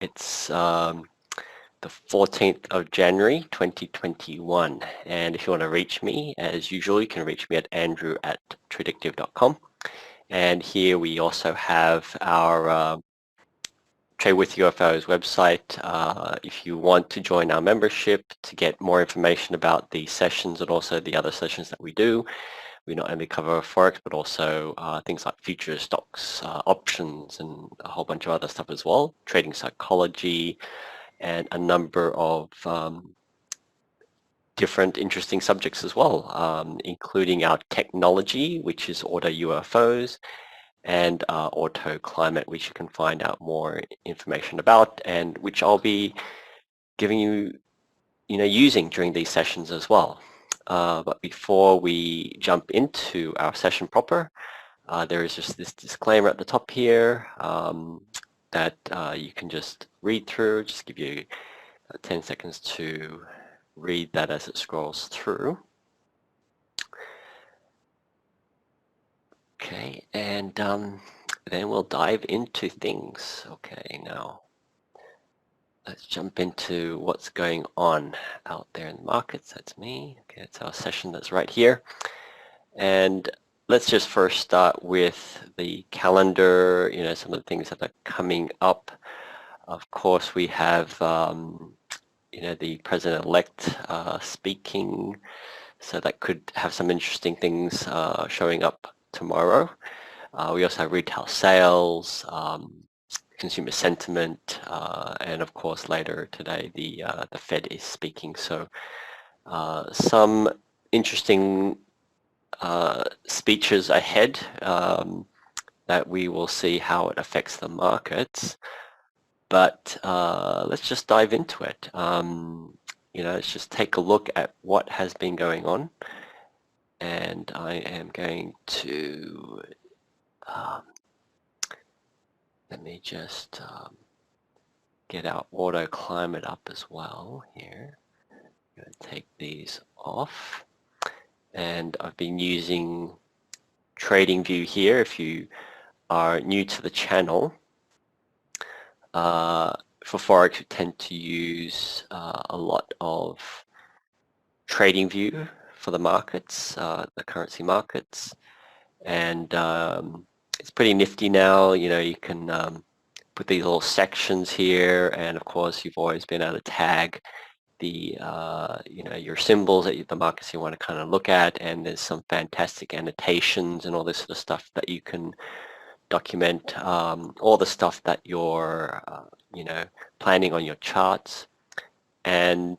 It's the 14th of January 2021, and if you want to reach me, as usual, you can reach me at andrew@tradewithufos.com. And here we also have our Trade with UFOs website. If you want to join our membership to get more information about the sessions and also the other sessions that we do, we not only cover Forex, but also things like futures, stocks, options, and a whole bunch of other stuff as well, trading psychology, and a number of different interesting subjects as well, including our technology, which is auto UFOs, and auto climate, which you can find out more information about, and which I'll be giving you, using during these sessions as well. But before we jump into our session proper, there is just this disclaimer at the top here that you can just read through. Just give you 10 seconds to read that as it scrolls through. Okay, and then we'll dive into things. Okay, now let's jump into what's going on out there in the markets. That's me. Okay, it's our session that's right here. And let's just first start with the calendar, some of the things that are coming up. Of course, we have, the president-elect speaking, so that could have some interesting things showing up tomorrow. We also have retail sales, consumer sentiment, and of course later today the Fed is speaking. So some interesting speeches ahead that we will see how it affects the markets. But let's just dive into it. Let's just take a look at what has been going on. And I am going to, let me just get our auto climate up as well here. I'm going to take these off. And I've been using TradingView here. If you are new to the channel, for Forex, we tend to use a lot of TradingView for the markets, the currency markets, and it's pretty nifty now. You can put these little sections here, and of course you've always been able to tag the your symbols that the markets you want to kind of look at, and there's some fantastic annotations and all this sort of stuff that you can document all the stuff that you're planning on your charts. And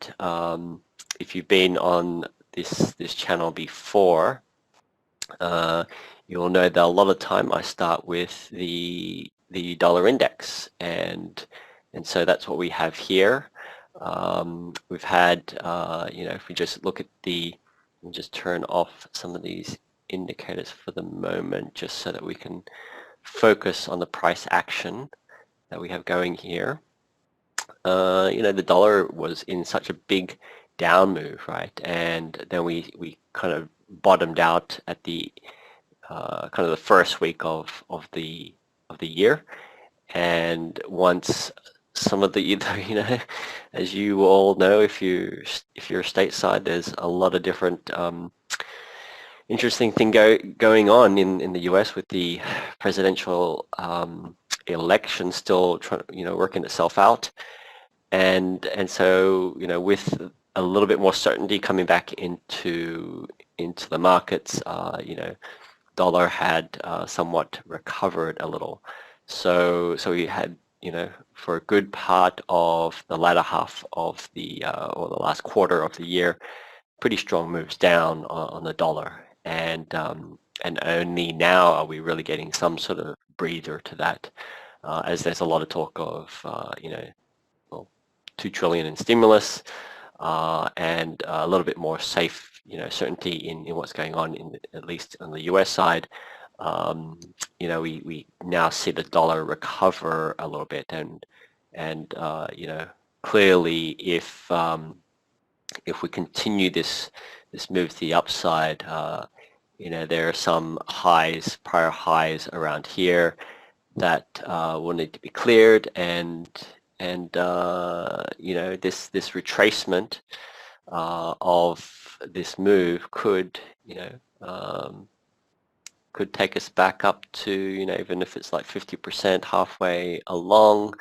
if you've been on this channel before, you'll know that a lot of time I start with the dollar index, and so that's what we have here. We've had if we just look at we'll just turn off some of these indicators for the moment, just so that we can focus on the price action that we have going here. The dollar was in such a big down move, right? And then we kind of bottomed out at the kind of the first week of the year, and once some of the as you all know, if you're stateside, there's a lot of different interesting thing going on in the US with the presidential election still working itself out, and so with a little bit more certainty coming back into the markets, dollar had somewhat recovered a little. So we had for a good part of the latter half of the or the last quarter of the year, pretty strong moves down on the dollar, and only now are we really getting some sort of breather to that, as there's a lot of talk of well, $2 trillion in stimulus, and a little bit more safe certainty in what's going on at least on the US side. We now see the dollar recover a little bit, and clearly if we continue this move to the upside, there are some prior highs around here that will need to be cleared, and and you know, this retracement of this move could, you know, could take us back up to, you know, even if it's like 50% halfway along,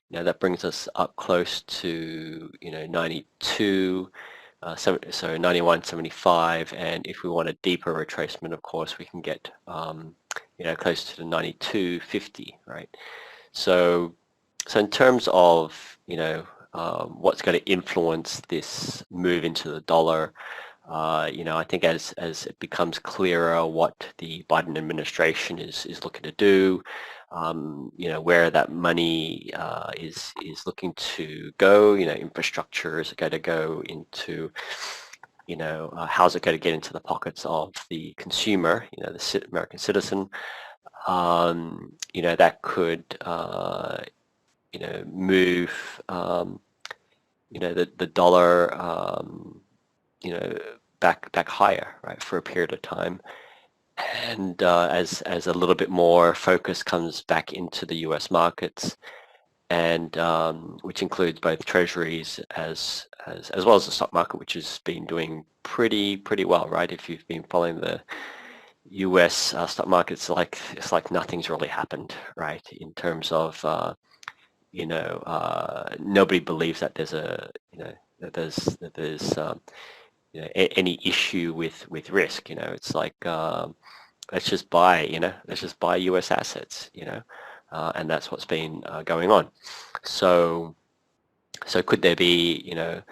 you know, that brings us up close to, you know, 92, so 91.75, and if we want a deeper retracement, of course, we can get, you know, close to the 92.50, right? So in terms of, you know, what's going to influence this move into the dollar, you know, I think as it becomes clearer what the Biden administration is looking to do, you know, where that money is looking to go, you know, infrastructure is going to go into, you know, how's it going to get into the pockets of the consumer, you know, the American citizen, you know, that could, you know, move, you know, the dollar, you know, back higher, right, for a period of time. And as a little bit more focus comes back into the U.S. markets, and which includes both treasuries as well as the stock market, which has been doing pretty well, right? If you've been following the U.S. Stock market, it's like nothing's really happened, right? In terms of you know, nobody believes that there's a, you know, that there's you know, any issue with risk. You know, it's like let's just buy, you know, let's just buy U.S. assets, you know, and that's what's been going on. So could there be, you know,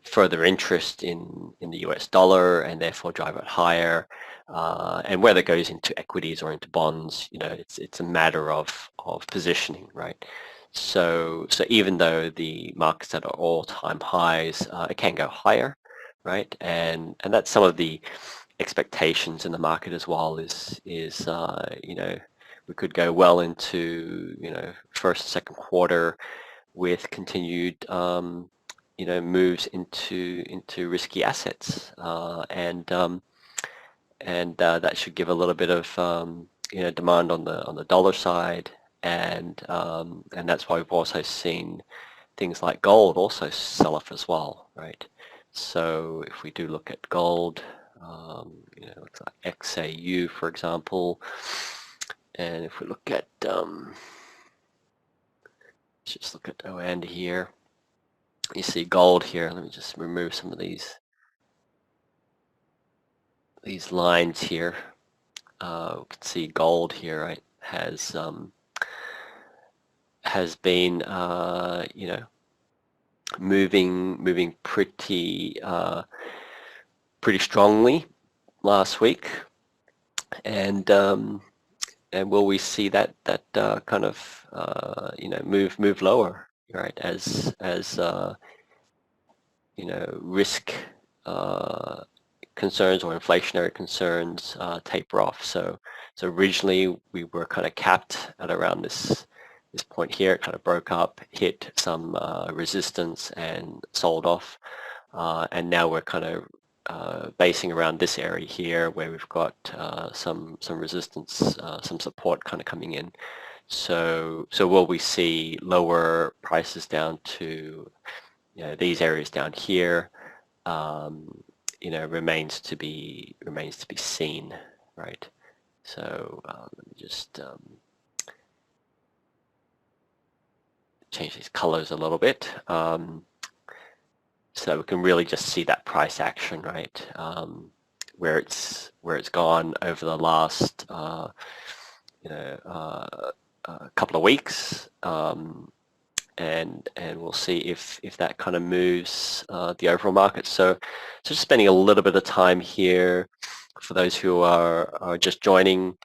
further interest in the US dollar and therefore drive it higher? And whether it goes into equities or into bonds, you know, it's a matter of positioning, right? So even though the market's at all-time highs, it can go higher, right? And that's some of the expectations in the market as well. Is you know, we could go well into, you know, first, second quarter with continued you know, moves into risky assets, and that should give a little bit of you know, demand on the dollar side, and that's why we've also seen things like gold also sell off as well, right? So if we do look at gold, you know, looks like XAU, for example, and if we look at let's just look at OAND here. You see gold here. Let me just remove some of these lines here. We can see gold here, right, has been you know, moving pretty strongly last week, and will we see that kind of you know, move lower, right, as you know, risk concerns or inflationary concerns taper off. So originally we were kind of capped at around this point here. It kind of broke up, hit some resistance and sold off, and now we're kind of basing around this area here where we've got some resistance, some support kind of coming in. So will we see lower prices down to, you know, these areas down here? You know, remains to be seen, right? So let me just change these colors a little bit, so we can really just see that price action, right? Where it's gone over the last you know, couple of weeks. And we'll see if that kind of moves the overall market. So just spending a little bit of time here for those who are just joining.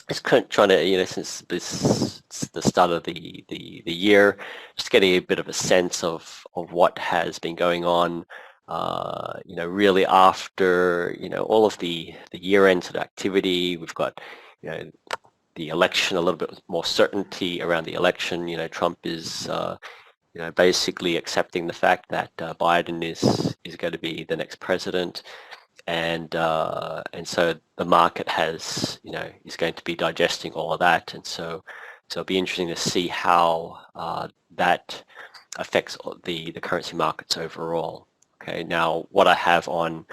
Just trying to, you know, since it's the start of the year, just getting a bit of a sense of what has been going on. You know, really after, you know, all of the year-end sort of activity, we've got, you know, the election, a little bit more certainty around the election. You know, Trump is, you know, basically accepting the fact that Biden is going to be the next president, and so the market has, you know, is going to be digesting all of that, and so it'll be interesting to see how that affects the currency markets overall. Okay, now what I have on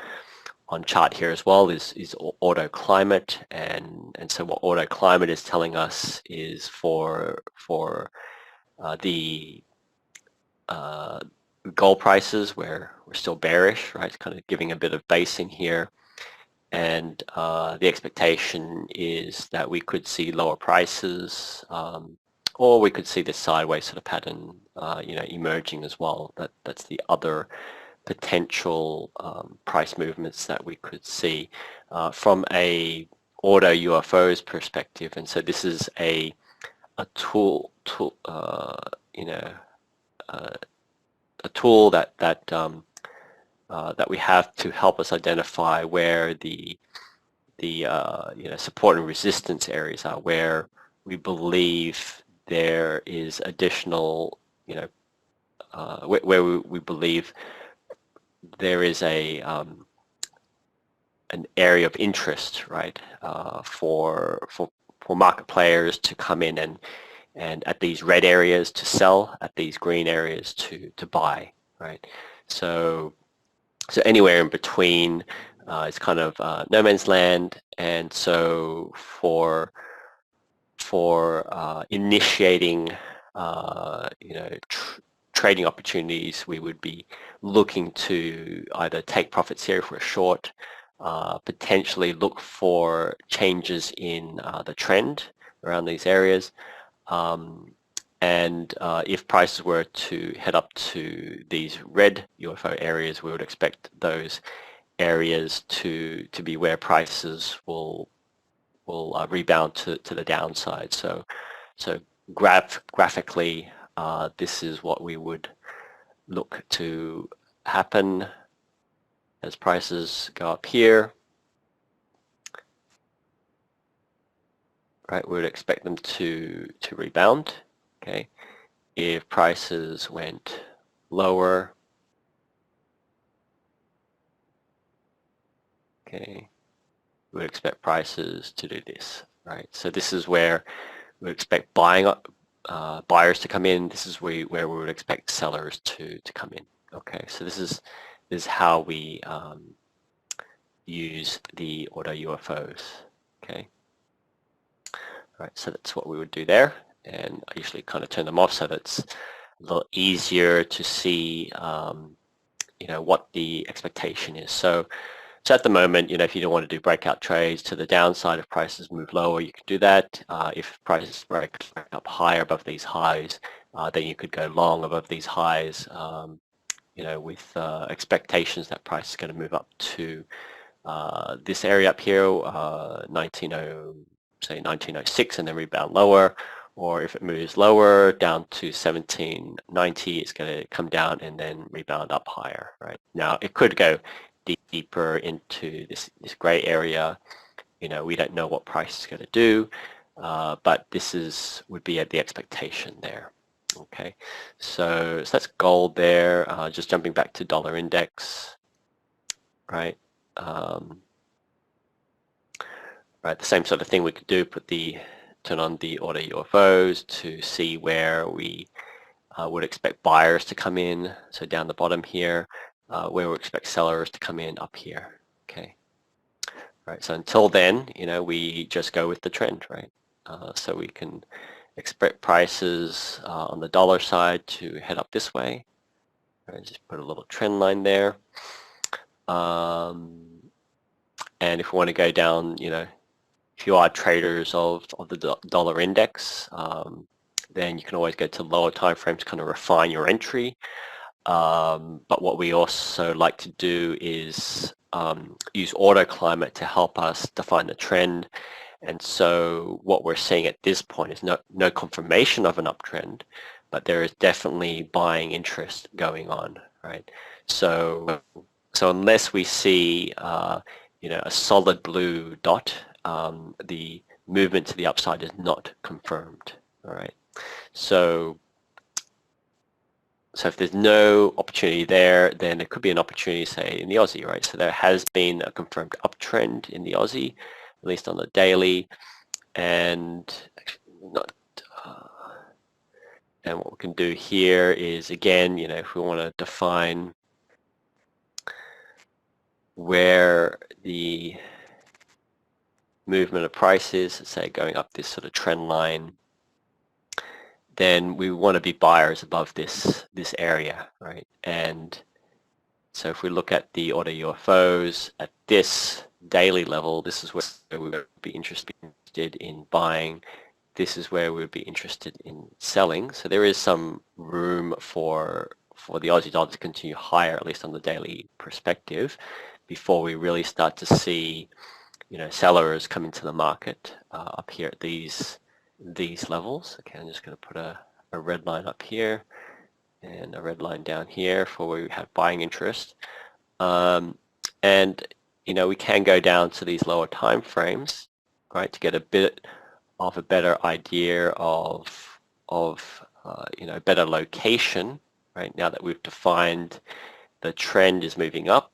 chart here as well is auto climate, and so what auto climate is telling us is for the gold prices where we're still bearish, right? It's kind of giving a bit of basing here, and the expectation is that we could see lower prices, or we could see this sideways sort of pattern, emerging as well. That's the other potential price movements that we could see from a auto UFOs perspective. And so this is a tool a tool that we have to help us identify where the support and resistance areas are, where we believe there is additional, where we believe there is an area of interest, right, for market players to come in and at these red areas to sell, at these green areas to buy, right? So anywhere in between is kind of no man's land, and so for initiating trading opportunities, we would be looking to either take profits here if we're short, potentially look for changes in the trend around these areas, and if prices were to head up to these red UFO areas, we would expect those areas to be where prices will rebound to the downside. So graphically, this is what we would look to happen as prices go up here. Right, we would expect them to rebound. Okay, if prices went lower, okay, we would expect prices to do this. Right, so this is where we would expect buyers to come in. This is where we would expect sellers to come in. Okay, so this is how we use the auto UFOs. Okay. Right, so that's what we would do there, and I usually kind of turn them off so that's a little easier to see, what the expectation is. So at the moment, if you don't want to do breakout trades to the downside, if prices move lower, you can do that. If prices break up higher above these highs, then you could go long above these highs, with expectations that price is going to move up to this area up here, 1906, and then rebound lower, or if it moves lower down to 1790, it's going to come down and then rebound up higher. Right now, it could go deeper into this gray area. We don't know what price is going to do, but this would be at the expectation there. Okay, so that's gold there. Just jumping back to dollar index, right? Right, the same sort of thing we could do, turn on the auto UFOs to see where we would expect buyers to come in. So down the bottom here, where we expect sellers to come in up here. Okay. Right, so until then, we just go with the trend, right? So we can expect prices on the dollar side to head up this way. Right, just put a little trend line there. And if we want to go down, if you are traders of the dollar index, then you can always go to lower time frames, kind of refine your entry. But what we also like to do is use auto climate to help us define the trend. And so what we're seeing at this point is no confirmation of an uptrend, but there is definitely buying interest going on, right? So unless we see a solid blue dot, the movement to the upside is not confirmed. All right. So if there's no opportunity there, then there could be an opportunity, say, in the Aussie, right? So there has been a confirmed uptrend in the Aussie, at least on the daily, and actually not And what we can do here is, again, if we want to define where the movement of prices, say going up this sort of trend line, then we want to be buyers above this area, right? And so if we look at the order UFOs at this daily level, this is where we would be interested in buying. This is where we would be interested in selling. So there is some room for the Aussie dollar to continue higher, at least on the daily perspective, before we really start to see sellers come into the market up here at these levels. Okay, I'm just going to put a red line up here and a red line down here for where we have buying interest. And we can go down to these lower time frames, right, to get a bit of a better idea of better location, right, now that we've defined the trend is moving up,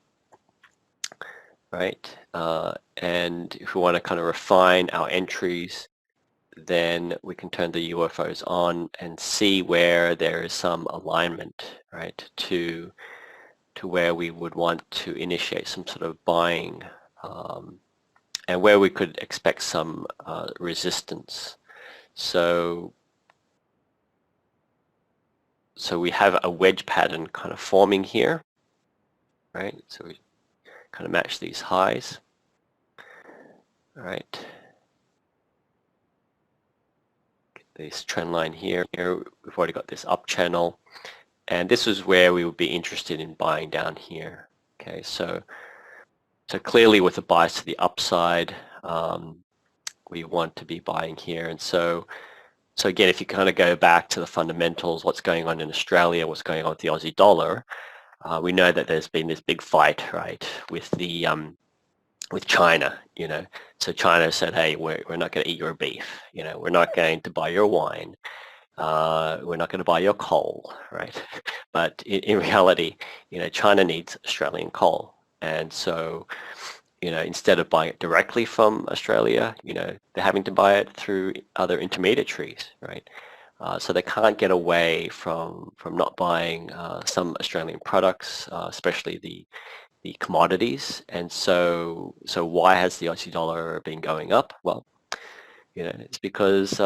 right? And if we want to kind of refine our entries, then we can turn the UFOs on and see where there is some alignment, right, to where we would want to initiate some sort of buying, and where we could expect some resistance. So we have a wedge pattern kind of forming here, right? So we kind of match these highs, all right? Get this trend line here. We've already got this up channel, and this is where we would be interested in buying down here. Okay, so clearly with a bias to the upside, we want to be buying here. And so again, if you kind of go back to the fundamentals, what's going on in Australia, what's going on with the Aussie dollar, we know that there's been this big fight, right, with the with China. So China said, hey, we're not going to eat your beef, we're not going to buy your wine, we're not going to buy your coal, right? But in reality, China needs Australian coal, and so instead of buying it directly from Australia, they're having to buy it through other intermediaries, right? So they can't get away from not buying some Australian products, especially the commodities. And so why has the Aussie dollar been going up? Well, it's because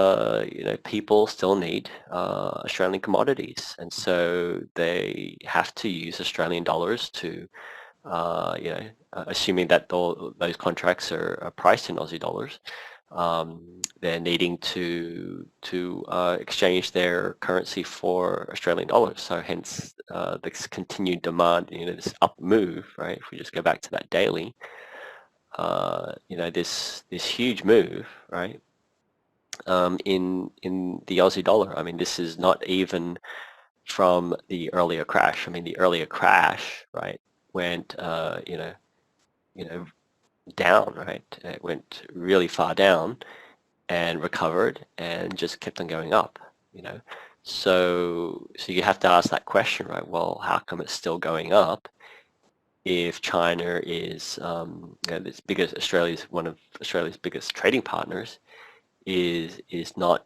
people still need Australian commodities, and so they have to use Australian dollars to assuming that those contracts are priced in Aussie dollars. They're needing to exchange their currency for Australian dollars. So hence this continued demand, this up move, right? If we just go back to that daily, this huge move, right? In the Aussie dollar. I mean, this is not even from the earlier crash. I mean, the earlier crash, right, went down, right? It went really far down and recovered and just kept on going up, So you have to ask that question, right? Well, how come it's still going up if China is this biggest, one of Australia's biggest trading partners is not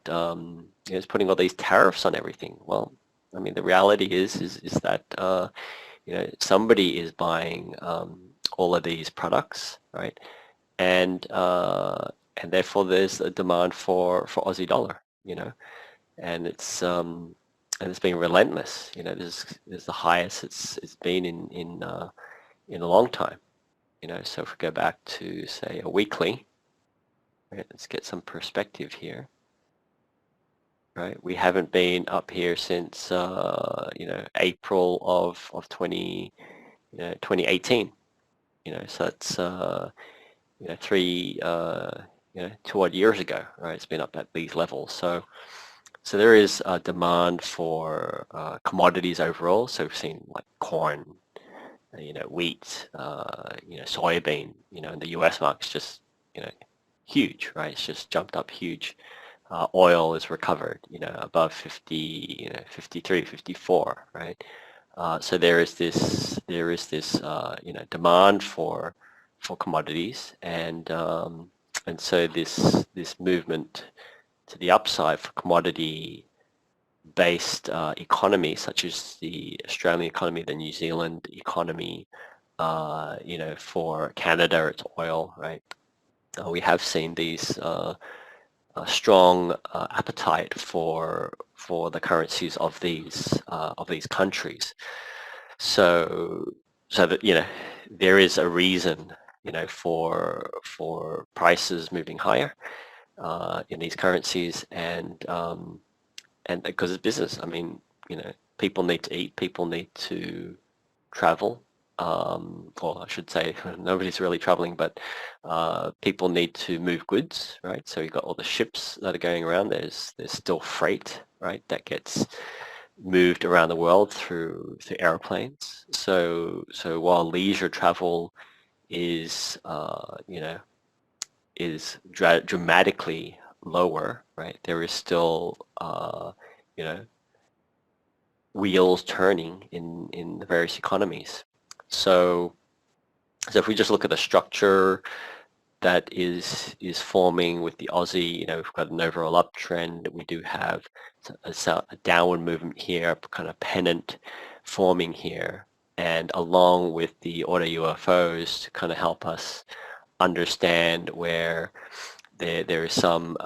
is putting all these tariffs on everything? Well, I mean, the reality is that somebody is buying all of these products, right? And therefore there's a demand for Aussie dollar, and it's been relentless. This is the highest it's been in a long time. So if we go back to, say, a weekly, right, let's get some perspective here. Right, we haven't been up here since April of 2018. So that's 2 odd years ago, right? It's been up at these levels. So there is a demand for commodities overall. So we've seen like corn, wheat, soybean, and the US market's just, huge, right? It's just jumped up huge. Oil is recovered, above 50, 53, 54, right? So there is this demand for commodities, and so this movement to the upside for commodity based economies such as the Australian economy, the New Zealand economy, for Canada it's oil, right? We have seen these strong appetite for the currencies of these countries. So that there is a reason for prices moving higher in these currencies, and because it's business. I mean, people need to eat, people need to travel, or I should say nobody's really traveling, but people need to move goods, right? So you've got all the ships that are going around. There's still freight, right, that gets moved around the world through airplanes. So while leisure travel is dramatically lower, right, there is still wheels turning in the various economies. So if we just look at the structure that is forming with the Aussie, we've got an overall uptrend. We do have a downward movement here, kind of pennant forming here, and along with the auto UFOs to kind of help us understand where there is some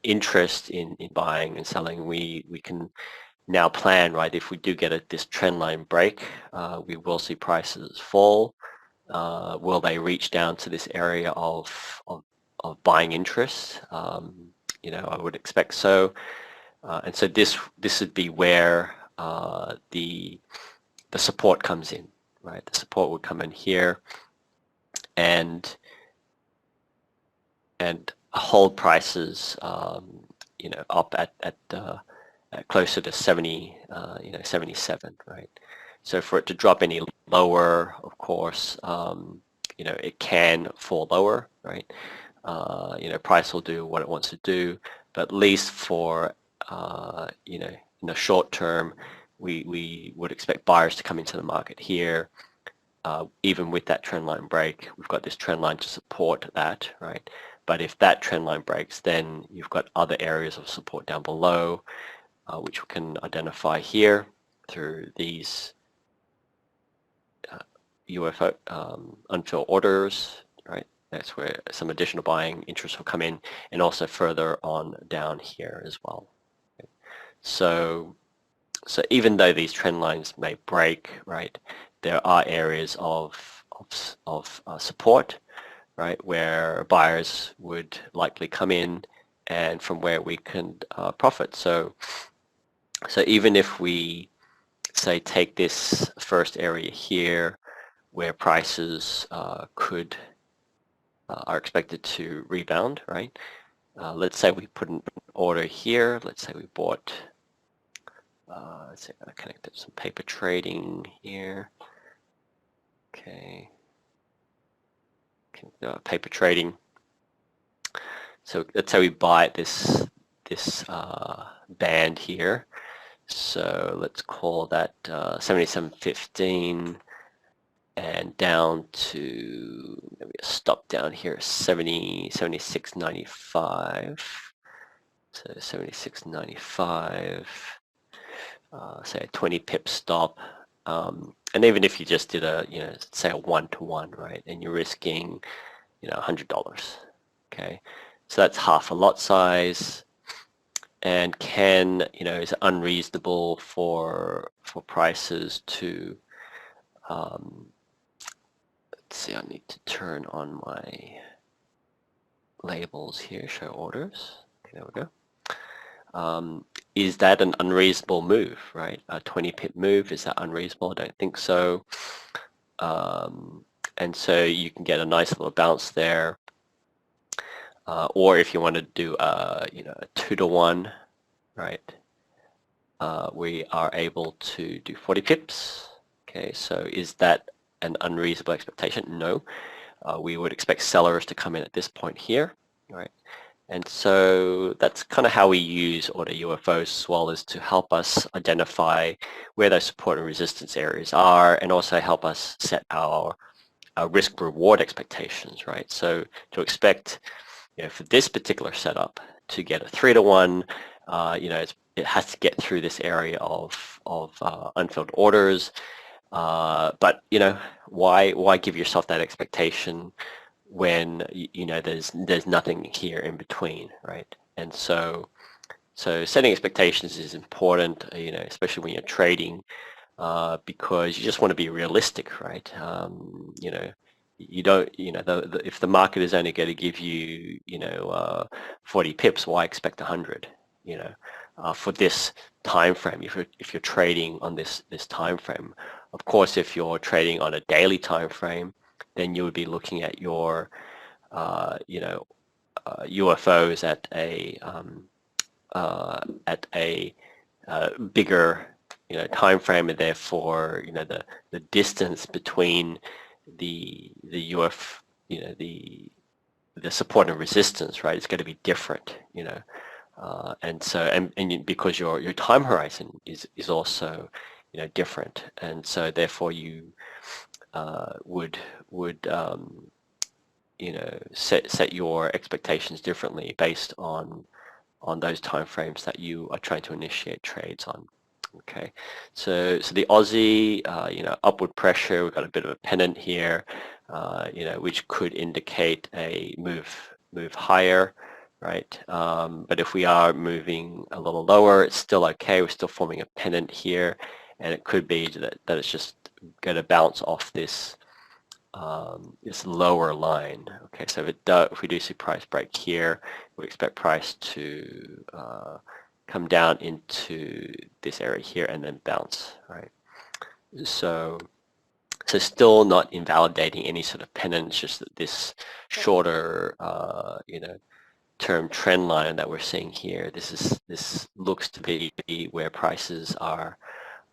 interest in buying and selling, we can now plan, right, if we do get this trend line break, we will see prices fall. Will they reach down to this area of buying interest? I would expect so. And so this would be where the support comes in, right? The support would come in here and hold prices, up at closer to 77, right? So for it to drop any lower, of course, it can fall lower, right? Price will do what it wants to do, but at least for, in the short term, we would expect buyers to come into the market here. Even with that trend line break, we've got this trend line to support that, right? But if that trend line breaks, then you've got other areas of support down below, which we can identify here through these UFO unfilled orders, right? That's where some additional buying interest will come in, and also further on down here as well. Okay. So even though these trend lines may break, right, there are areas of support, right, where buyers would likely come in, and from where we can profit. So even if we say take this first area here, where prices are expected to rebound, right? Let's say we put an order here. Let's say we bought. Let's say I connected some paper trading here. Okay. Paper trading. So let's say we buy at this band here. So let's call that 77.15, and down to maybe a stop down here, 76.95. So 76.95. Say a 20 pip stop. And even if you just did say a 1-to-1, right, and you're risking, $100. Okay, so that's half a lot size, and is it unreasonable for prices to let's see, I need to turn on my labels here, show orders. Okay, there we go. Is that an unreasonable move, right? A 20 pip move, is that unreasonable? I don't think so. And so you can get a nice little bounce there. Or if you want to do a 2-to-1, right? We are able to do 40 pips. Okay, so is that an unreasonable expectation? No. We would expect sellers to come in at this point here, right? And so that's kind of how we use auto UFOs as well, is to help us identify where those support and resistance areas are, and also help us set our risk reward expectations, right? So to expect, for this particular setup to get a 3-to-1, it has to get through this area of unfilled orders. But you know, why give yourself that expectation when you know there's nothing here in between, right? And so setting expectations is important, you know, especially when you're trading, because you just want to be realistic, right? You know, you don't, you know, if the market is only going to give you, you know, 40 pips, why expect 100? You know, for this time frame, if you're trading on this time frame. Of course, if you're trading on a daily time frame, then you would be looking at your, you know, UFOs at a bigger, you know, time frame, and therefore, you know, the distance between the UF, you know, the support and resistance, right, is going to be different, you know, and so because your time horizon is also, you know, different, and so therefore you would you know, set your expectations differently based on those time frames that you are trying to initiate trades on. Okay, so the Aussie, you know, upward pressure. We've got a bit of a pennant here, you know, which could indicate a move higher, right? But if we are moving a little lower, it's still okay. We're still forming a pennant here, and it could be that it's just going to bounce off this this lower line. Okay, so if we do see price break here, we expect price to come down into this area here and then bounce, right? So still not invalidating any sort of pennant, it's just that this shorter, you know, term trend line that we're seeing here, this looks to be where prices are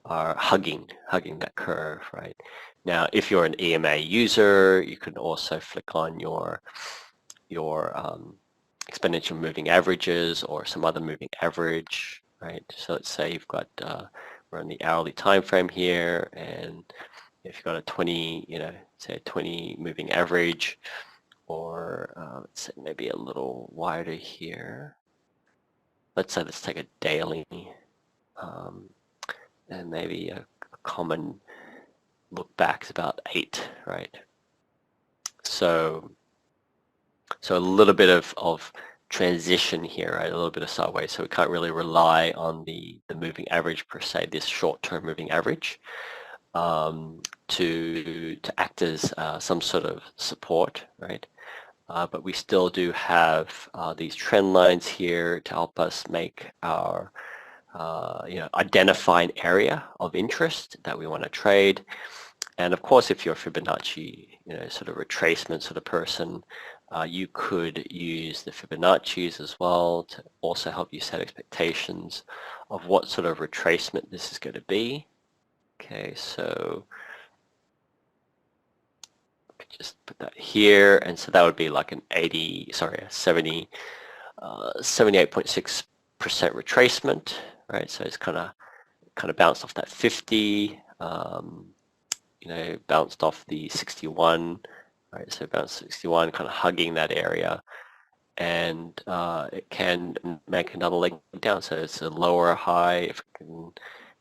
hugging that curve, right? Now, if you're an EMA user, you can also flick on your exponential moving averages or some other moving average, right? So let's say you've got we're on the hourly time frame here, and if you've got a 20, you know, say a 20 moving average, or let's say maybe a little wider here. Let's take a daily, and maybe a common look back is about 8, right? So a little bit of transition here, right? A little bit of sideways. So we can't really rely on the moving average per se, this short-term moving average, to act as some sort of support, right? But we still do have these trend lines here to help us make our you know, identify an area of interest that we want to trade. And of course, if you're a Fibonacci, you know, sort of retracement sort of person, you could use the Fibonacci's as well to also help you set expectations of what sort of retracement this is going to be. Okay, so just put that here, and so that would be like an 78.6% retracement, right? So it's kind of bounced off that 50. You know, bounced off the 61, right? So bounced 61, kind of hugging that area, and it can make another leg down. So it's a lower high. If we can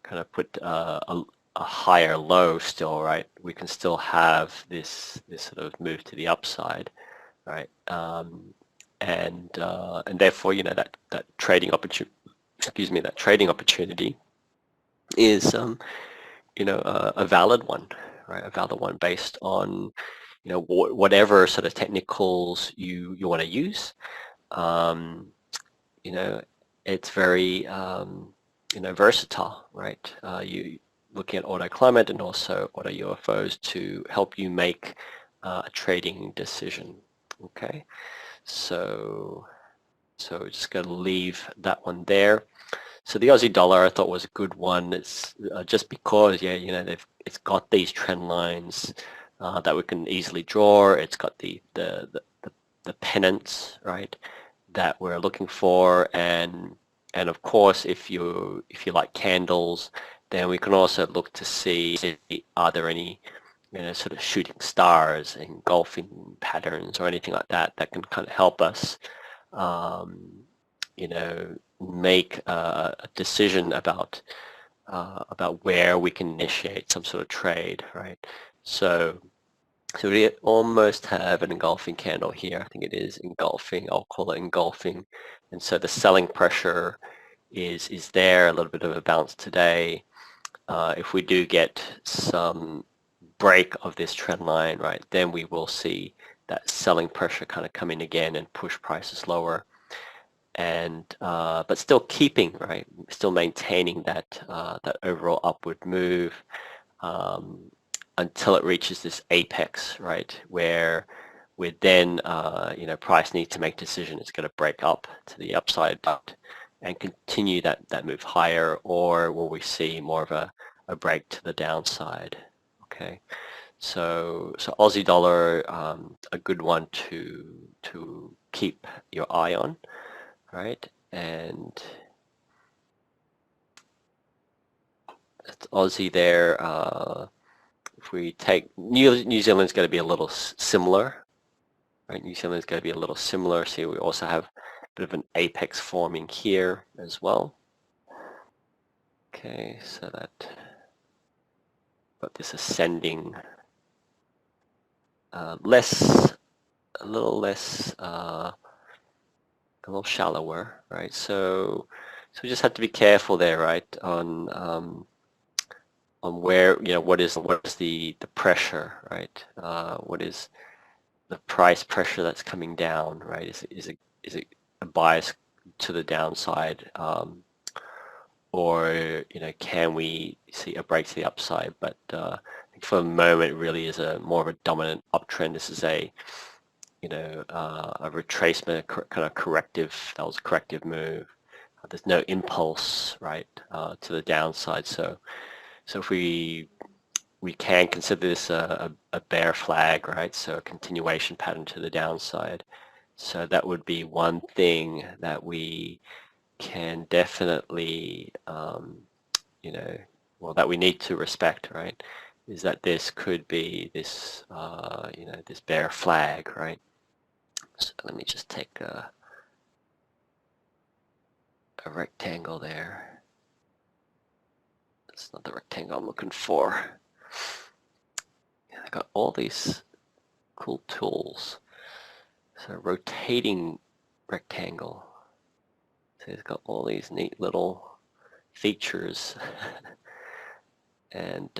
kind of put a higher low still, right? We can still have this sort of move to the upside, right? And therefore, you know, that trading opportunity, excuse me, that trading opportunity is you know, a valid one, right? A valid one based on, you know, whatever sort of technicals you want to use. You know, it's very, you know, versatile, right? You looking at auto climate and also auto UFOs to help you make a trading decision. Okay, so just going to leave that one there. So the Aussie dollar I thought was a good one. It's just because, yeah, you know, it's got these trend lines that we can easily draw. It's got the pennants, right, that we're looking for, and of course, if you like candles, then we can also look to see, are there any, you know, sort of shooting stars, engulfing patterns, or anything like that that can kind of help us, you know, make a decision about where we can initiate some sort of trade, right? So we almost have an engulfing candle here. I think it is engulfing. I'll call it engulfing. And so the selling pressure is there, a little bit of a bounce today. If we do get some break of this trend line, right, then we will see that selling pressure kind of come in again and push prices lower. And but still keeping, right, still maintaining that that overall upward move until it reaches this apex, right, where then price needs to make a decision. It's going to break up to the upside and continue that move higher, or will we see more of a break to the downside? Okay, so Aussie dollar, a good one to keep your eye on, right? And that's Aussie there. If we take New Zealand's going to be a little similar, right? New Zealand's going to be a little similar. See, we also have a bit of an apex forming here as well. Okay, so that got this ascending, a little less, a little shallower, right? So we just have to be careful there, right? On where, what is the pressure, right? What is the price pressure that's coming down, right? Is it a bias to the downside, or can we see a break to the upside? But I think for the moment, it really is more of a dominant uptrend. This is a retracement, kind of corrective. That was a corrective move. There's no impulse, right, to the downside. So if we can consider this a bear flag, right? So a continuation pattern to the downside. So that would be one thing that we can definitely, that we need to respect, right? Is that this could be this, this bear flag, right? So let me just take a rectangle there. That's not the rectangle I'm looking for. I got all these cool tools. So rotating rectangle. So it's got all these neat little features. And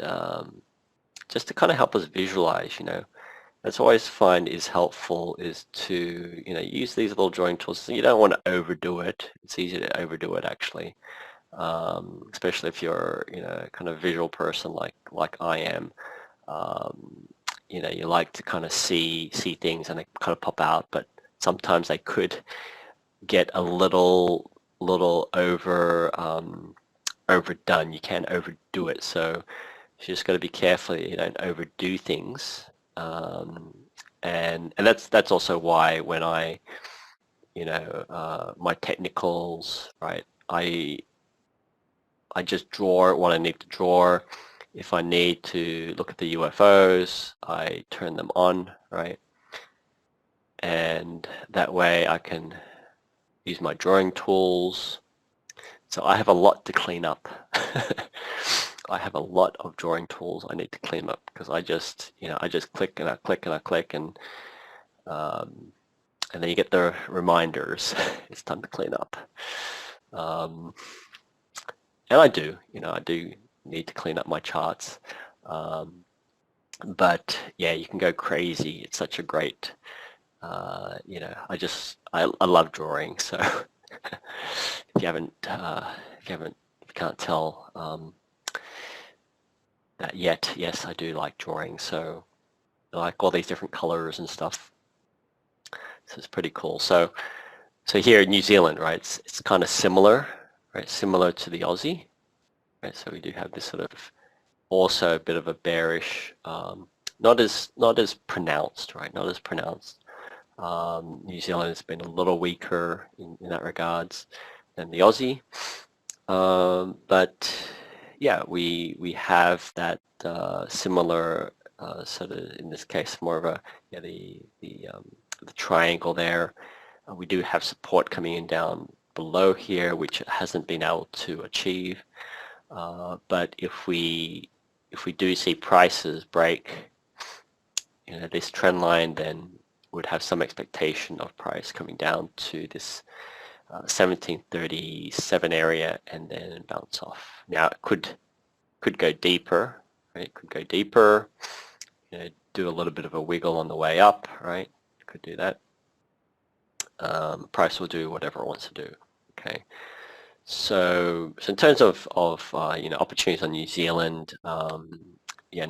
just to kind of help us visualize, that's what I always find is helpful is to, use these little drawing tools. So you don't want to overdo it. It's easy to overdo it, actually, especially if you're, kind of visual person like I am. You like to kind of see things and they kind of pop out, but sometimes they could get a little overdone. You can't overdo it, so you just got to be careful you don't overdo things. And that's also why when I, my technicals, right, I just draw what I need to draw. If I need to look at the UFOs, I turn them on, right? And that way I can use my drawing tools. So I have a lot to clean up. I have a lot of drawing tools I need to clean up because I just click and I click and I click, and then you get the reminders. It's time to clean up. And I do need to clean up my charts. But yeah, you can go crazy. It's such a great, I love drawing. So if you can't tell that yet, yes, I do like drawing. So I like all these different colors and stuff. So it's pretty cool. So here in New Zealand, right, it's kind of similar, right, similar to the Aussie, right? So we do have this sort of also a bit of a bearish, not as pronounced, right? Not as pronounced. New Zealand has been a little weaker in that regards than the Aussie, but yeah, we have that similar sort of, in this case, more of a the triangle there. We do have support coming in down below here, which it hasn't been able to achieve. But if we do see prices break, this trend line, then would have some expectation of price coming down to this 1737 area and then bounce off. Now it could go deeper, right? It could go deeper, do a little bit of a wiggle on the way up, right? Could do that. Price will do whatever it wants to do. Okay. So in terms of opportunities on New Zealand, yeah,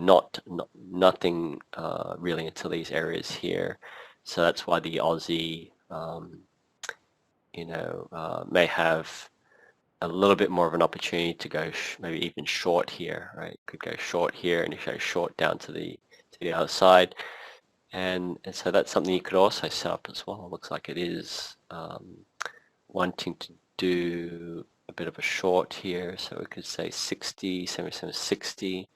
nothing really into these areas here. So that's why the Aussie, may have a little bit more of an opportunity to go maybe even short here, right? Could go short here and if you go short down to the other side, and so that's something you could also set up as well. It looks like it is wanting to do a bit of a short here, so we could say 60, 77, 60.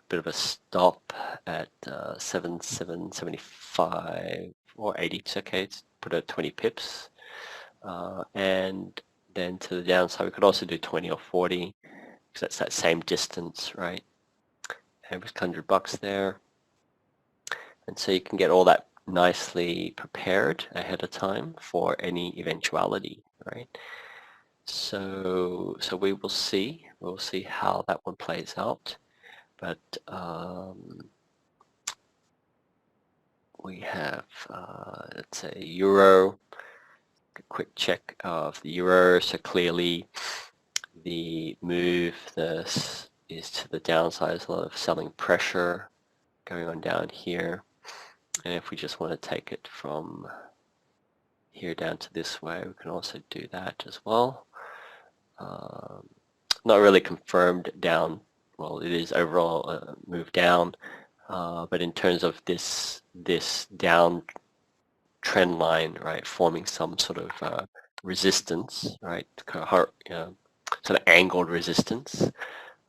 Bit of a stop at 77.75 or 80. Okay, let's put it at 20 pips. And then to the downside, we could also do 20 or 40 because that's that same distance, right? And with $100 there. And so you can get all that nicely prepared ahead of time for any eventuality, right? So we will see. We'll see how that one plays out. But we have, let's say, euro. A quick check of the euro. So clearly, the move this is to the downside. There's a lot of selling pressure going on down here. And if we just want to take it from here down to this way, we can also do that as well. Not really confirmed down. Well, it is overall move down, but in terms of this down trend line, right, forming some sort of resistance, right, sort of angled resistance.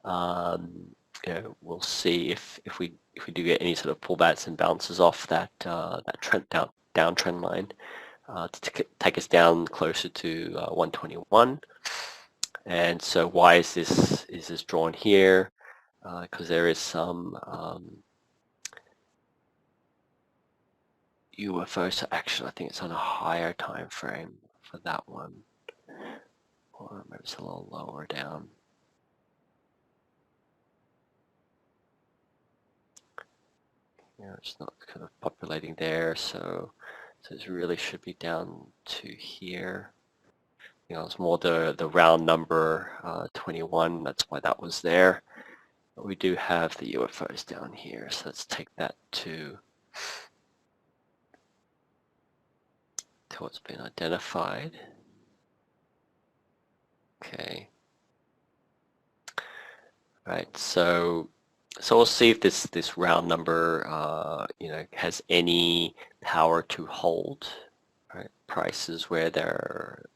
We'll see if we do get any sort of pullbacks and bounces off that trend downtrend line to take us down closer to 121. And so why is this drawn here? Because there is some UFO. So actually, I think it's on a higher time frame for that one, or maybe it's a little lower down. It's not kind of populating there, so it really should be down to here. It's more the round number 21. That's why that was there. But we do have the UFOs down here, so let's take that to what's been identified. Okay. Right. So we'll see if this round number has any power to hold, right, prices where they're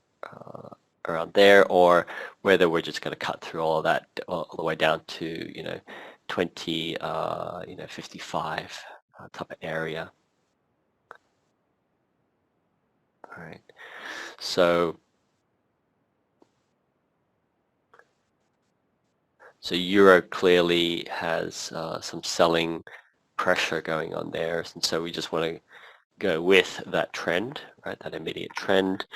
around there, or whether we're just going to cut through all of that all the way down to 20 55 type of area. All right. So euro clearly has some selling pressure going on there, and so we just want to go with that trend, right? That immediate trend.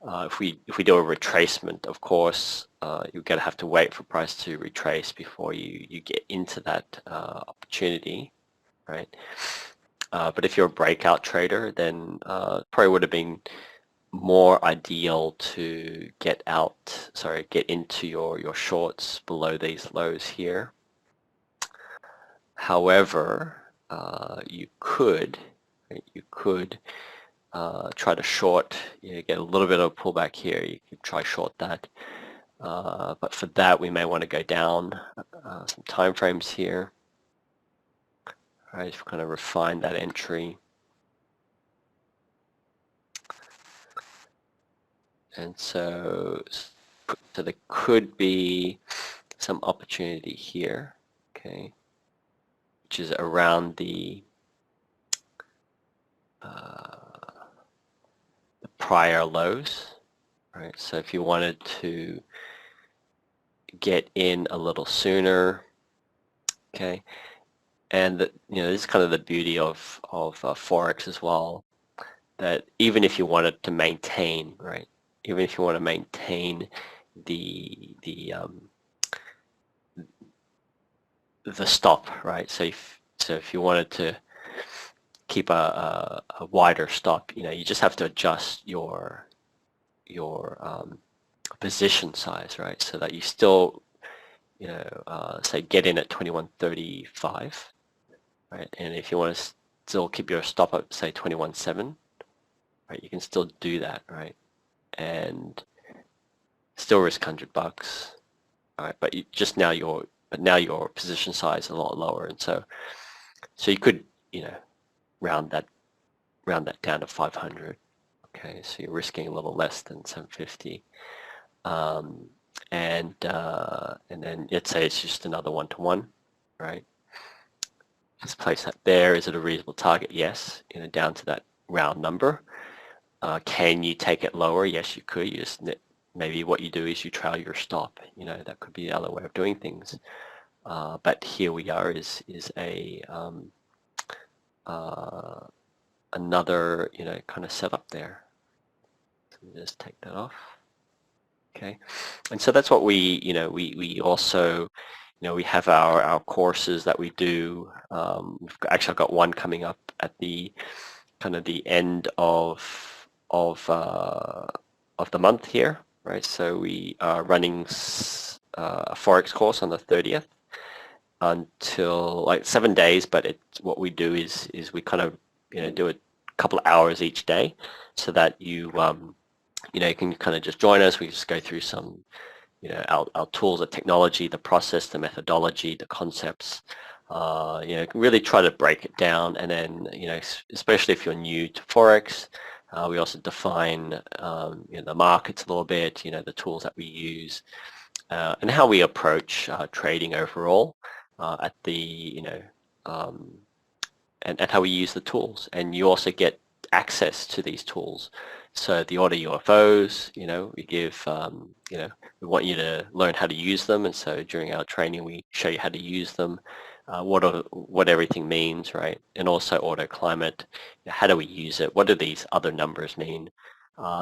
If we do a retracement, of course, you're going to have to wait for price to retrace before you get into that opportunity, right? But if you're a breakout trader, then probably would have been more ideal to get into your shorts below these lows here. However, you could try to short, get a little bit of a pullback here. You could try short that, but for that we may want to go down some time frames here. All right, just kind of refine that entry. And so there could be some opportunity here, okay, which is around the prior lows, right? So if you wanted to get in a little sooner, okay, and this is kind of the beauty of Forex as well, that even if you wanted to maintain, right, even if you want to maintain the stop, right? So if you wanted to keep a wider stop, you just have to adjust your position size, right? So that you still, say get in at 21.35, right? And if you want to still keep your stop at say 21.7, right? You can still do that, right? And still risk $100, all right? But now your position size is a lot lower, and so you could round that down to 500. Okay, so you're risking a little less than 750, and then let's say it's just another 1-to-1, right? Just place that there. Is it a reasonable target? Yes, down to that round number. Can you take it lower? Yes, you could. Maybe what you do is you trail your stop. That could be the other way of doing things. But here we are is a another kind of setup there. So just take that off. Okay, and so that's what we we also we have our courses that we do. We've actually got one coming up at the kind of the end of the month here, right? So we are running a Forex course on the 30th until like 7 days, but what we do is we kind of do a couple of hours each day, so that you you can kind of just join us. We just go through some our tools, the technology, the process, the methodology, the concepts. Really try to break it down, and then especially if you're new to Forex, we also define the markets a little bit, the tools that we use, and how we approach trading overall at the and how we use the tools. And you also get access to these tools. So the auto UFOs, we give, we want you to learn how to use them, and so during our training we show you how to use them, what everything means, right? And also auto climate, how do we use it? What do these other numbers mean?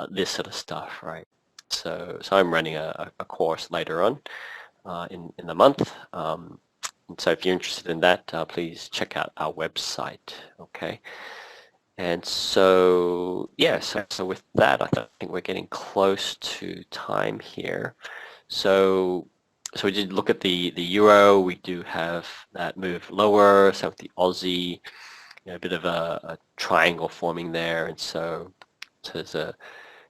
This sort of stuff, right? So I'm running a course later on in the month. And so if you're interested in that, please check out our website, okay? And so, yeah, so with that, I think we're getting close to time here. So we did look at the euro. We do have that move lower. So with the Aussie, a bit of a triangle forming there. And so there's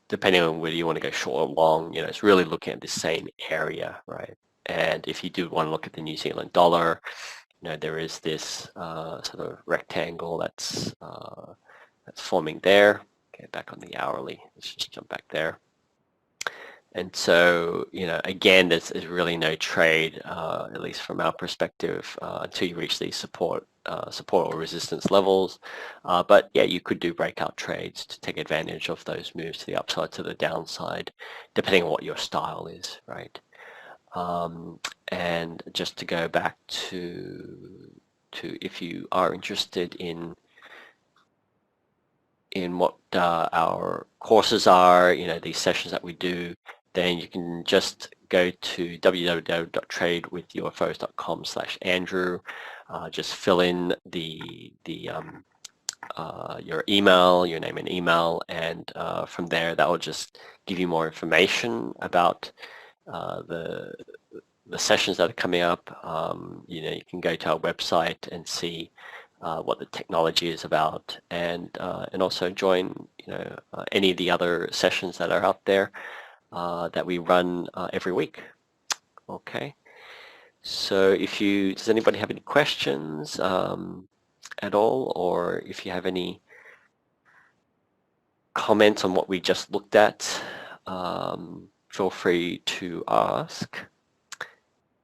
depending on whether you want to go short or long, it's really looking at the same area, right? And if you do want to look at the New Zealand dollar, there is this sort of rectangle that's forming there. Okay, back on the hourly. Let's just jump back there. And so, again, there's really no trade, at least from our perspective, until you reach these support or resistance levels. But yeah, you could do breakout trades to take advantage of those moves to the upside, to the downside, depending on what your style is, right? And just to go back to if you are interested in what our courses are, these sessions that we do, then you can just go to www.tradewithufos.com/Andrew. Just fill in your email, your name and email, and from there that will just give you more information about the sessions that are coming up. You can go to our website and see what the technology is about, and also join any of the other sessions that are out there that we run every week. Okay, so does anybody have any questions at all, or if you have any comments on what we just looked at, feel free to ask.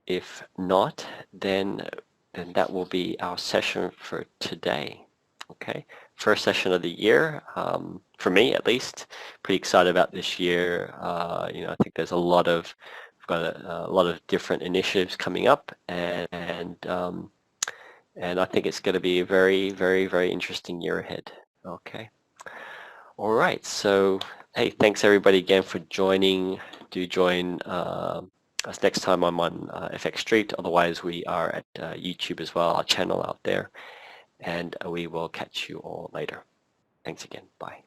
If not, then that will be our session for today. Okay, first session of the year, for me at least. Pretty excited about this year. I think there's we've got a lot of different initiatives coming up, and I think it's going to be a very, very, very interesting year ahead. Okay. All right. So, hey, thanks everybody again for joining. Do join us next time I'm on FX Street. Otherwise, we are at YouTube as well, our channel out there. And we will catch you all later. Thanks again. Bye.